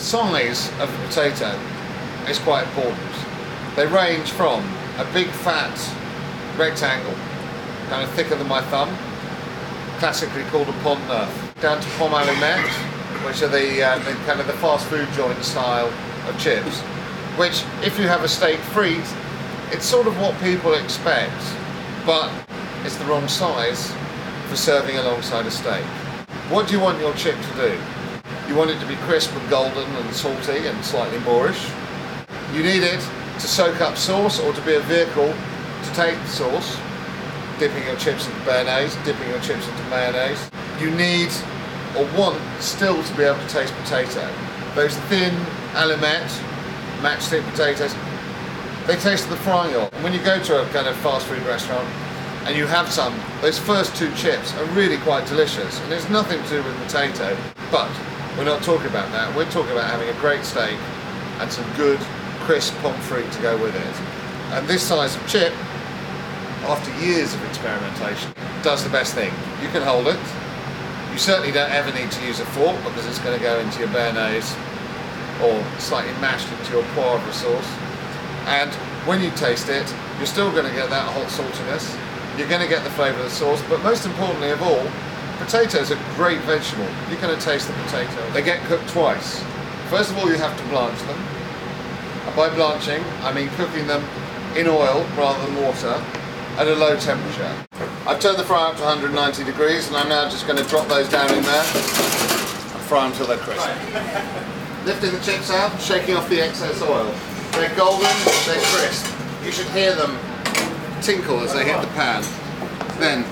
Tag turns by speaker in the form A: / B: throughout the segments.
A: size of the potato is quite important. They range from a big fat rectangle, kind of thicker than my thumb, classically called a pont neuf, down to pomme allumette, which are the kind of the fast food joint style of chips, which if you have a steak frite, it's sort of what people expect, but it's the wrong size for serving alongside a steak. What do you want your chip to do? You want it to be crisp and golden and salty and slightly moorish. You need it to soak up sauce or to be a vehicle to take the sauce, dipping your chips into Béarnaise, dipping your chips into mayonnaise. You need or want still to be able to taste potato. Those thin allumette matchstick potatoes, they taste the frying oil. And when you go to a kind of fast food restaurant and you have some, those first two chips are really quite delicious, and there's nothing to do with potato. But we're not talking about that. We're talking about having a great steak and some good crisp pommes frites to go with it. And this size of chip, after years of experimentation, does the best thing. You can hold it. You certainly don't ever need to use a fork because it's going to go into your Béarnaise or slightly mashed into your Poivre sauce. And when you taste it, you're still going to get that hot saltiness. You're going to get the flavour of the sauce, but most importantly of all, potatoes are a great vegetable. You're going to taste the potato. They get cooked twice. First of all, you have to blanch them. And by blanching, I mean cooking them in oil rather than water at a low temperature. I've turned the fry up to 190 degrees and I'm now just going to drop those down in there and fry them until they're crisp. Lifting the chips out, shaking off the excess oil. They're golden, they're crisp. You should hear them tinkle as they hit the pan. Then,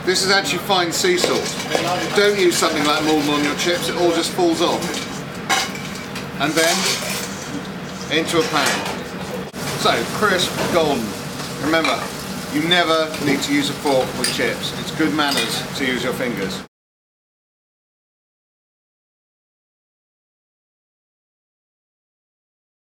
A: this is actually fine sea salt. Don't use something like Maldon on your chips, it all just falls off. And then, into a pan. So, crisp, golden. Remember, you never need to use a fork with chips. It's good manners to use your fingers.